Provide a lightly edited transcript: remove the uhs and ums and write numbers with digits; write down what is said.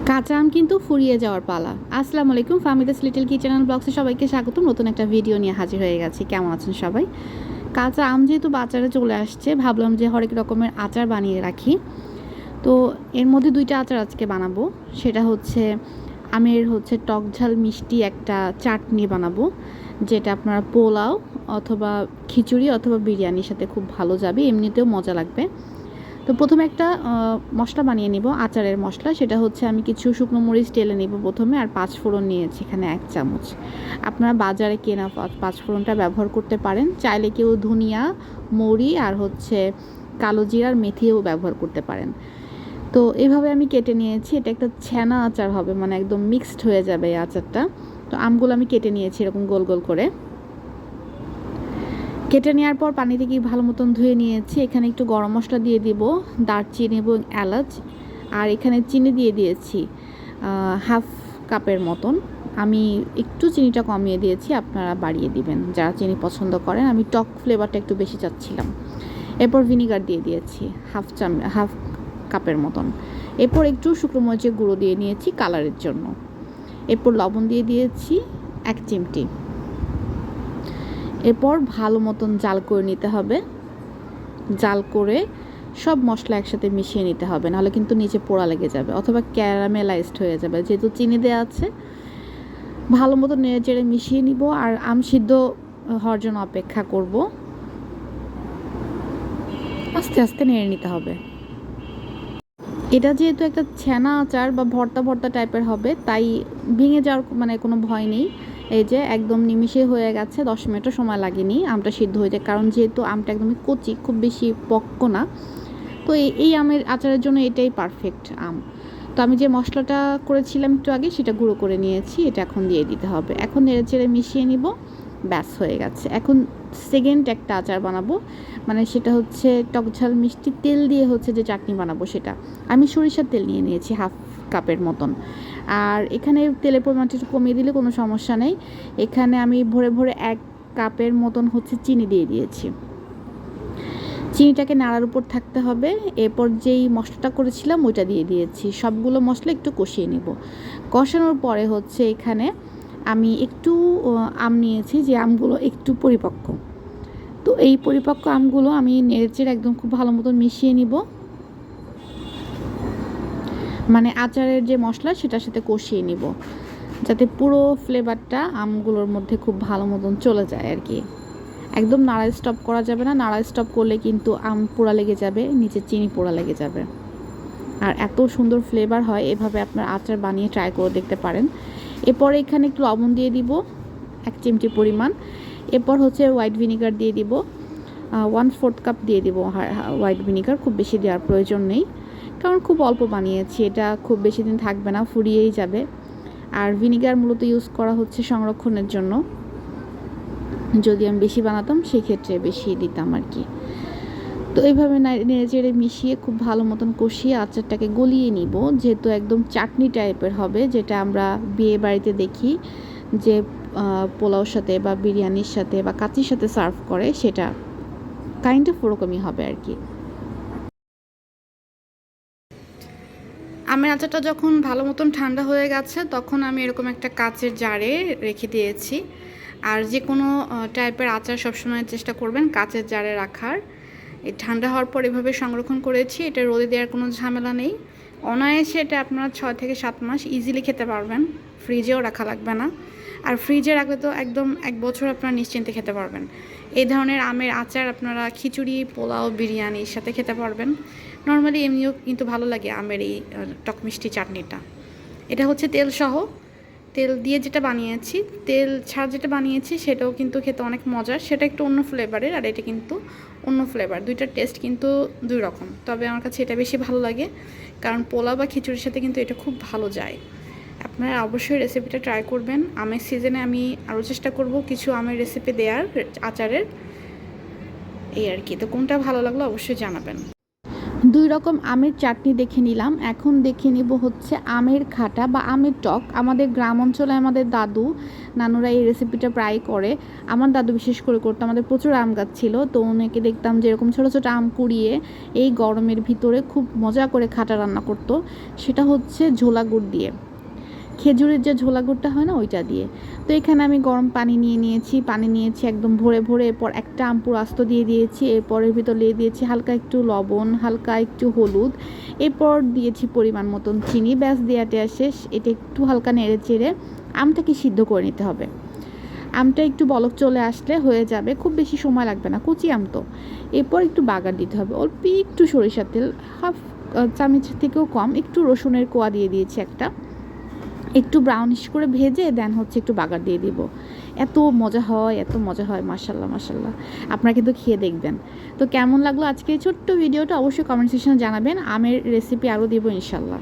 কাঁচা আম কিন্তু ফুরিয়ে যাওয়ার পালা। আসসালামু আলাইকুম, ফাহমিদাস লিটল কিচেন অ্যান্ড ব্লগসে সবাইকে স্বাগতম। নতুন একটা ভিডিও নিয়ে হাজির হয়ে গেছি। কেমন আছেন সবাই? কাঁচা আম যেহেতু বাজারে চলে আসছে, ভাবলাম যে হরেক রকমের আচার বানিয়ে রাখি। তো এর মধ্যে দুইটা আচার আজকে বানাবো। সেটা হচ্ছে আমের টক ঝাল মিষ্টি একটা চাটনি বানাবো, যেটা আপনারা পোলাও অথবা খিচুড়ি অথবা বিরিয়ানির সাথে খুব ভালো যাবে, এমনিতেও মজা লাগবে। তো প্রথমে একটা মশলা বানিয়ে নিব, আচারের মশলা। সেটা হচ্ছে আমি কিছু শুকনো মরিচ টেলে নিব প্রথমে, আর 5 ফোড়ন নিয়েছি এখানে 1 চামচ। আপনারা বাজারে কেনা 5 ফোড়নটা ব্যবহার করতে পারেন, চাইলে কেউ ধনিয়া, মৌরি আর কালো জিরার মেথিও ব্যবহার করতে পারেন। তো এভাবে আমি কেটে নিয়েছি। এটা একটা ছ্যানা আচার হবে, মানে একদম মিক্সড হয়ে যাবে এই আচারটা। তো আমগুলো আমি কেটে নিয়েছি এরকম গোল গোল করে। কেটে নেওয়ার পর পানিতে কি ভালো মতন ধুয়ে নিয়েছি। এখানে একটু গরম মশলা দিয়ে দিব, দারচিনি এবং এলাচ, আর এখানে চিনি দিয়ে দিয়েছি হাফ কাপের মতন। আমি একটু চিনিটা কমিয়ে দিয়েছি, আপনারা বাড়িয়ে দিবেন যারা চিনি পছন্দ করেন। আমি টক ফ্লেভারটা একটু বেশি চাচ্ছিলাম। এরপর ভিনিগার দিয়ে দিয়েছি হাফ কাপের মতন। এরপর একটু শুকনো মরিচের গুঁড়ো দিয়ে নিয়েছি কালারের জন্য। এরপর লবণ দিয়ে দিয়েছি 1 চিমটি। এরপর ভালো মতন জাল করে নিতে হবে। জাল করে সব মশলা একসাথে মিশিয়ে নিতে হবে, নাহলে কিন্তু নিচে পোড়া লেগে যাবে অথবা ক্যারামেলাইজড হয়ে যাবে। যেহেতু চিনি দেওয়া আছে, ভালো মতো নেড়ে চেড়ে মিশিয়ে নিব আর আম সিদ্ধ হওয়ার জন্য অপেক্ষা করব। আস্তে আস্তে নেড়ে নিতে হবে। এটা যেহেতু একটা ছ্যানা আচার বা ভর্তা ভর্তা টাইপের হবে, তাই ভেঙে যাওয়ার কোনো ভয় নেই। এই যে একদম নিমিষে হয়ে গেছে, 10 মিনিটও সময় লাগেনি আমটা সিদ্ধ হয়ে যায়, কারণ যেহেতু আমটা একদমই কচি, খুব বেশি পক্ক না। তো এই আমের আচারের জন্য এটাই পারফেক্ট আম। তো আমি যে মশলাটা করেছিলাম একটু আগে, সেটা গুঁড়ো করে নিয়েছি। এটা এখন দিয়ে দিতে হবে। এখন নেড়ে চেড়ে মিশিয়ে নিব। ব্যাস হয়ে গেছে। এখন সেকেন্ড একটা আচার বানাবো, মানে সেটা হচ্ছে টক ঝাল মিষ্টি তেল দিয়ে যে চাটনি বানাবো সেটা। আমি সরিষার তেল নিয়ে নিয়েছি হাফ কাপের মতন। আর এখানে তেলের পরিমাণটা একটু কমিয়ে দিলে কোনো সমস্যা নেই। এখানে আমি ভরে ভরে 1 কাপের মতন চিনি দিয়ে দিয়েছি। চিনিটাকে নাড়ার উপর থাকতে হবে। এরপর যেই মশলাটা করেছিলাম ওইটা দিয়ে দিয়েছি। সবগুলো মশলা একটু কষিয়ে নিব। কষানোর পরে এখানে আমি একটু আম নিয়েছি, যে আমগুলো একটু পরিপক্ক। তো এই পরিপক্ক আমগুলো আমি নেড়েচেড়ে একদম খুব ভালো মতো মিশিয়ে নিব, মানে আচারের যে মশলা সেটার সাথে কষিয়ে নিব, যাতে পুরো ফ্লেভারটা আমগুলোর মধ্যে খুব ভালো মতন চলে যায় আর কি। একদম নাড়া স্টপ করা যাবে না, নাড়া স্টপ করলে কিন্তু আম পোড়া লেগে যাবে, নিচে চিনি পোড়া লেগে যাবে। আর এত সুন্দর ফ্লেভার হয়, এভাবে আপনার আচার বানিয়ে ট্রাই করে দেখতে পারেন। এরপরে এখানে একটু লবণ দিয়ে দিব 1 চিমটি পরিমাণ। এরপর হোয়াইট ভিনিগার দিয়ে দিব 1/4 কাপ দিয়ে দিব হোয়াইট ভিনিগার। খুব বেশি দেওয়ার প্রয়োজন নেই, কারণ খুব অল্প বানিয়েছি, এটা খুব বেশি দিন থাকবে না, ফুরিয়েই যাবে। আর ভিনিগার মূলত ইউজ করা সংরক্ষণের জন্য। যদি আমি বেশি বানাতাম সেক্ষেত্রে বেশি দিতাম আর কি। তো এইভাবে নেড়ে চেড়ে মিশিয়ে খুব ভালো মতন কষিয়ে আচারটাকে গলিয়ে নিব, যেহেতু একদম চাটনি টাইপের হবে, যেটা আমরা বিয়ে বাড়িতে দেখি যে পোলাওর সাথে বা বিরিয়ানির সাথে বা কাচির সাথে সার্ভ করে, সেটা কাইন্ড অফ ওরকমই হবে আর কি। আমের আচারটা যখন ভালো মতন ঠান্ডা হয়ে গেছে, তখন আমি এরকম একটা কাচের জারে রেখে দিয়েছি। আর যে কোনো টাইপের আচার সবসময় চেষ্টা করবেন কাচের জারে রাখার। এই ঠান্ডা হওয়ার পর এভাবে সংরক্ষণ করেছি, এটা রোদে দেওয়ার কোনো ঝামেলা নেই। অনায়াসে এটা আপনারা 6 থেকে 7 মাস ইজিলি খেতে পারবেন, ফ্রিজেও রাখা লাগবে না। আর ফ্রিজে রাখলে তো একদম 1 বছর আপনারা নিশ্চিন্তে খেতে পারবেন। এই ধরনের আমের আচার আপনারা খিচুড়ি, পোলাও, বিরিয়ানির সাথে খেতে পারবেন। নর্মালি এমনিও কিন্তু ভালো লাগে আমের এই টক মিষ্টি চাটনিটা। এটা তেলসহ, তেল দিয়ে যেটা বানিয়েছি, তেল ছাড়া যেটা বানিয়েছি সেটাও কিন্তু খেতে অনেক মজার। সেটা একটু অন্য ফ্লেভারের, আর এটা কিন্তু অন্য ফ্লেভার। দুইটার টেস্ট কিন্তু 2 রকম। তবে আমার কাছে এটা বেশি ভালো লাগে, কারণ পোলাও বা খিচুড়ির সাথে কিন্তু এটা খুব ভালো যায়। আপনারা অবশ্যই রেসিপিটা ট্রাই করবেন। আমের সিজনে আমি আরও চেষ্টা করব কিছু আমের রেসিপি দেওয়ার, আচারের, এই আর কি। তো কোনটা ভালো লাগলো অবশ্যই জানাবেন। দুই রকম আমের চাটনি দেখে নিলাম। এখন দেখে নিব হচ্ছে আমের খাটা বা আমের টক। আমাদের গ্রাম অঞ্চলে আমাদের দাদু নানুরা এই রেসিপিটা প্রায় করে। আমার দাদু বিশেষ করে করতো। আমাদের প্রচুর আম গাছ ছিল, তো ওনাকে দেখতাম যে এরকম ছোটো ছোটো আম কুড়িয়ে এই গরমের ভিতরে খুব মজা করে খাটা রান্না করতো। সেটা হচ্ছে ঝোলা গুড় দিয়ে, খেজুরের যে ঝোলা গুড়টা হয় না ওইটা দিয়ে। তো এখানে আমি গরম পানি নিয়েছি একদম ভরে ভরে। এরপর একটা আম পুরো আস্ত দিয়ে দিয়েছি। এরপরের ভিতর দিয়ে দিয়েছি হালকা একটু লবণ, হালকা একটু হলুদ, এরপর দিয়েছি পরিমাণ মতন চিনি। ব্যাস দেওয়াটা শেষ। এটা একটু হালকা নেড়ে চেড়ে আমটাকে সিদ্ধ করে নিতে হবে। আমটা একটু বলক চলে আসলে হয়ে যাবে, খুব বেশি সময় লাগবে না, কুচি আম তো। এরপর একটু বাগার দিতে হবে, অল্প একটু সরিষার তেল, হাফ চামচ থেকেও কম, একটু রসুনের কোয়া দিয়ে দিয়েছি একটা, একটু ব্রাউনিশ করে ভেজে দেন হচ্ছে একটু বাগার দিয়ে দিব। এত মজা হয়, এত মজা হয়, মাশাল্লাহ মাশাল্লাহ। আপনারা কিন্তু খেয়ে দেখবেন। তো কেমন লাগলো আজকে এই ছোট্ট ভিডিওটা অবশ্যই কমেন্ট সেকশনে জানাবেন। আমের রেসিপি আরও দেবো ইনশাল্লাহ।